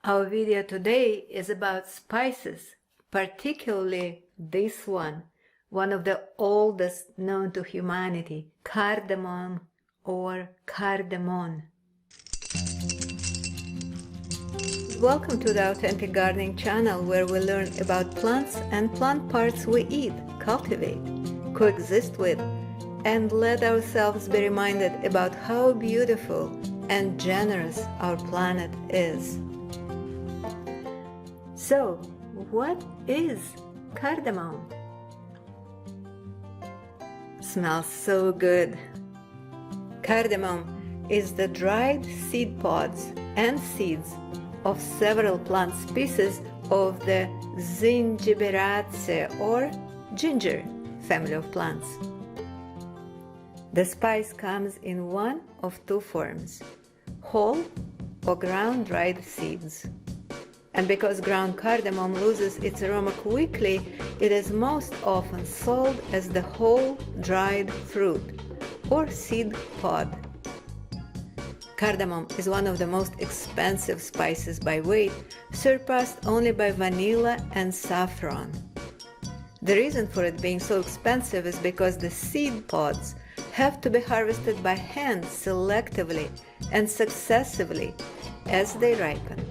Our video today is about spices, particularly this one of the oldest known to humanity, cardamom or cardamom. Welcome to the Authentic Gardening channel, where we learn about plants and plant parts we eat, cultivate, coexist with, and let ourselves be reminded about how beautiful and generous our planet is. So, what is cardamom? Smells so good. Cardamom is the dried seed pods and seeds of several plant species of the Zingiberaceae or ginger family of plants. The spice comes in one of two forms: whole or ground dried seeds. And because ground cardamom loses its aroma quickly, it is most often sold as the whole dried fruit or seed pod. Cardamom is one of the most expensive spices by weight, surpassed only by vanilla and saffron. The reason for it being so expensive is because the seed pods have to be harvested by hand selectively and successively as they ripen.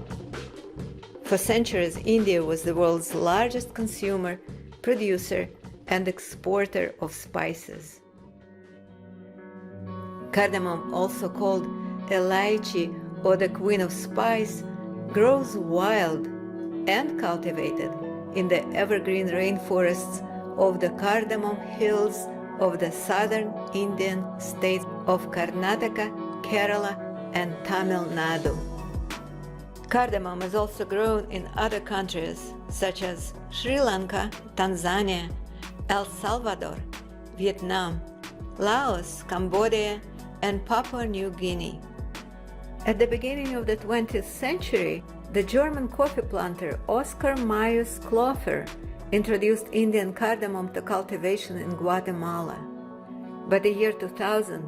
For centuries, India was the world's largest consumer, producer, and exporter of spices. Cardamom, also called Elaichi or the Queen of Spice, grows wild and cultivated in the evergreen rainforests of the Cardamom Hills of the southern Indian states of Karnataka, Kerala, and Tamil Nadu. Cardamom is also grown in other countries such as Sri Lanka, Tanzania, El Salvador, Vietnam, Laos, Cambodia, and Papua New Guinea. At the beginning of the 20th century, the German coffee planter Oscar Mayer Klopfer introduced Indian cardamom to cultivation in Guatemala. By the year 2000,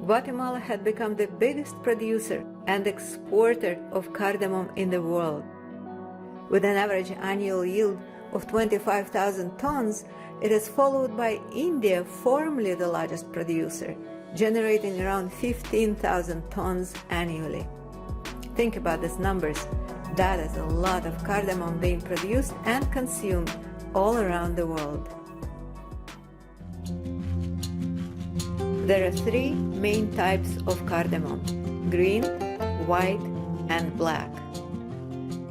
Guatemala had become the biggest producer and exporter of cardamom in the world. With an average annual yield of 25,000 tons, it is followed by India, formerly the largest producer, generating around 15,000 tons annually. Think about these numbers. That is a lot of cardamom being produced and consumed all around the world. There are three main types of cardamom: green, white, and black.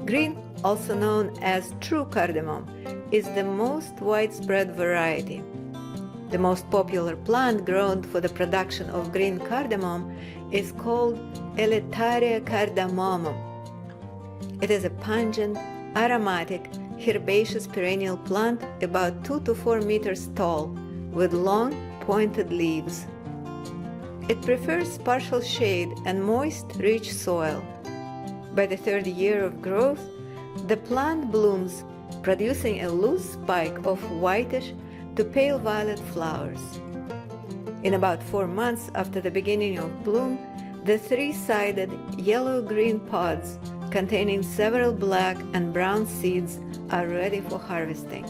Green, also known as true cardamom, is the most widespread variety. The most popular plant grown for the production of green cardamom is called Elaichi cardamomum. It is a pungent, aromatic, herbaceous perennial plant about 2 to 4 meters tall, with long, pointed leaves. It prefers partial shade and moist, rich soil. By the third year of growth, the plant blooms, producing a loose spike of whitish to pale violet flowers. In about 4 months after the beginning of bloom, the three-sided yellow-green pods containing several black and brown seeds are ready for harvesting.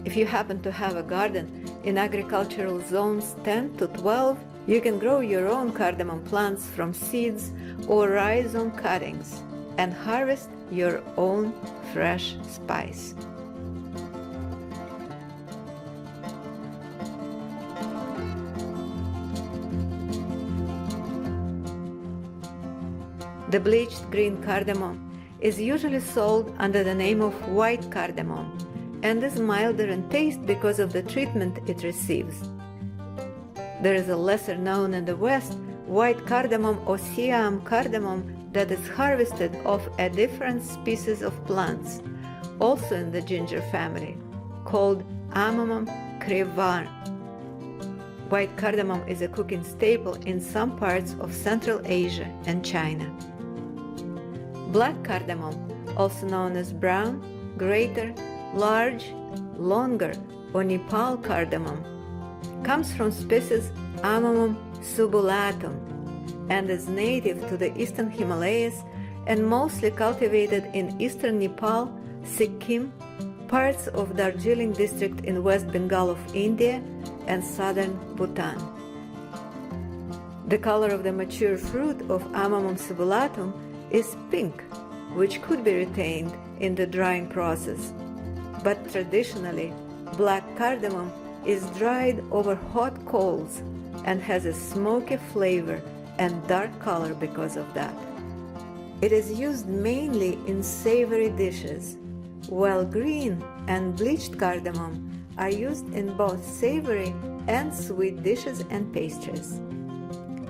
If you happen to have a garden in agricultural zones 10 to 12, you can grow your own cardamom plants from seeds or rhizome cuttings and harvest your own fresh spice. The bleached green cardamom is usually sold under the name of white cardamom and is milder in taste because of the treatment it receives. There is a lesser known in the West white cardamom or Siam cardamom that is harvested off a different species of plants, also in the ginger family, called Amomum crevar. White cardamom is a cooking staple in some parts of Central Asia and China. Black cardamom, also known as brown, greater, large, longer, or Nepal cardamom, comes from species Amomum subulatum and is native to the eastern Himalayas and mostly cultivated in eastern Nepal, Sikkim, parts of Darjeeling district in West Bengal of India, and southern Bhutan. The color of the mature fruit of Amomum subulatum is pink, which could be retained in the drying process. But traditionally, black cardamom is dried over hot coals and has a smoky flavor and dark color because of that. It is used mainly in savory dishes, while green and bleached cardamom are used in both savory and sweet dishes and pastries.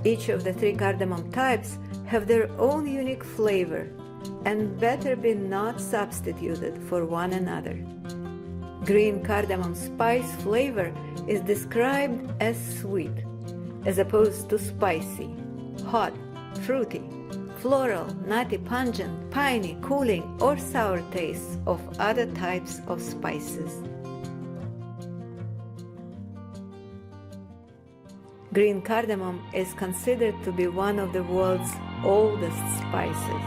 Each of the three cardamom types have their own unique flavor and better be not substituted for one another. Green cardamom spice flavor is described as sweet, as opposed to spicy, hot, fruity, floral, nutty, pungent, piney, cooling, or sour tastes of other types of spices. Green cardamom is considered to be one of the world's oldest spices.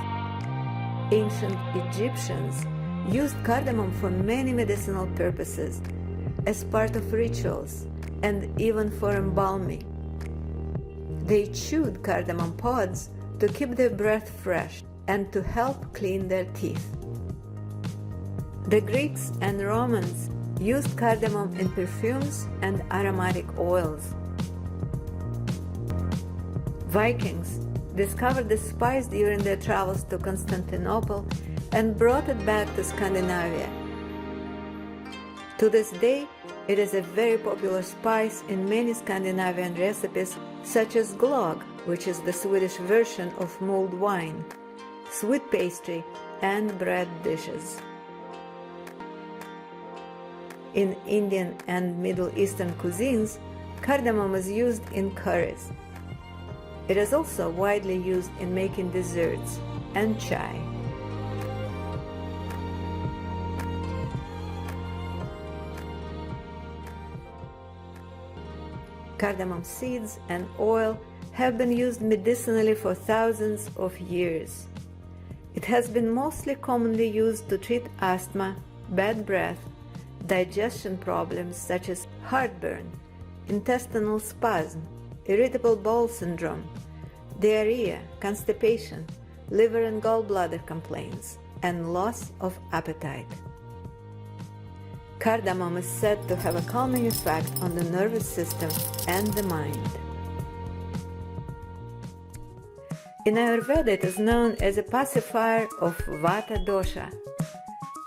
Ancient Egyptians used cardamom for many medicinal purposes, as part of rituals, and even for embalming. They chewed cardamom pods to keep their breath fresh and to help clean their teeth. The Greeks and Romans used cardamom in perfumes and aromatic oils. Vikings discovered the spice during their travels to Constantinople and brought it back to Scandinavia. To this day, it is a very popular spice in many Scandinavian recipes, such as glögg, which is the Swedish version of mulled wine, sweet pastry, and bread dishes. In Indian and Middle Eastern cuisines, cardamom is used in curries. It is also widely used in making desserts and chai. Cardamom seeds and oil have been used medicinally for thousands of years. It has been mostly commonly used to treat asthma, bad breath, digestion problems such as heartburn, intestinal spasm, irritable bowel syndrome, diarrhea, constipation, liver and gallbladder complaints, and loss of appetite. Cardamom is said to have a calming effect on the nervous system and the mind. In Ayurveda, it is known as a pacifier of Vata dosha.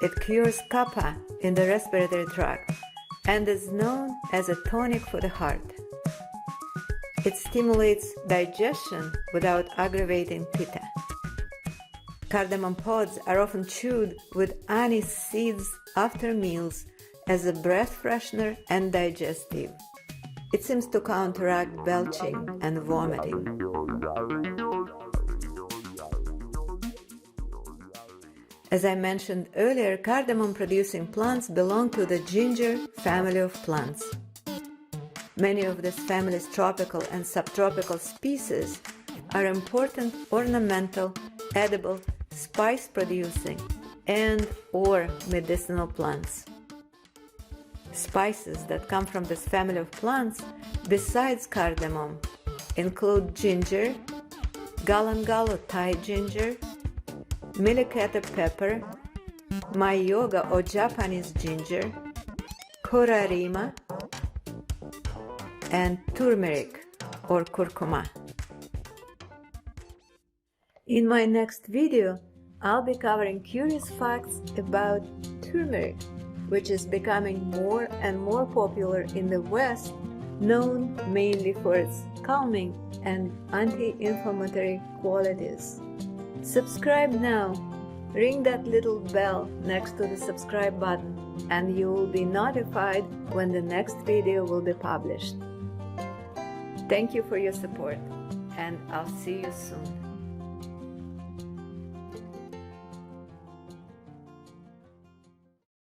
It cures kapha in the respiratory tract and is known as a tonic for the heart. It stimulates digestion without aggravating pitta. Cardamom pods are often chewed with anise seeds after meals as a breath freshener and digestive. It seems to counteract belching and vomiting. As I mentioned earlier, cardamom-producing plants belong to the ginger family of plants. Many of this family's tropical and subtropical species are important ornamental, edible, spice-producing, and/or medicinal plants. Spices that come from this family of plants, besides cardamom, include ginger, galangal or Thai ginger, millikete pepper, mayoga or Japanese ginger, korarima, and turmeric or curcuma. In my next video, I'll be covering curious facts about turmeric, which is becoming more and more popular in the West, known mainly for its calming and anti-inflammatory qualities. Subscribe now, ring that little bell next to the subscribe button, and you will be notified when the next video will be published. Thank you for your support, and I'll see you soon.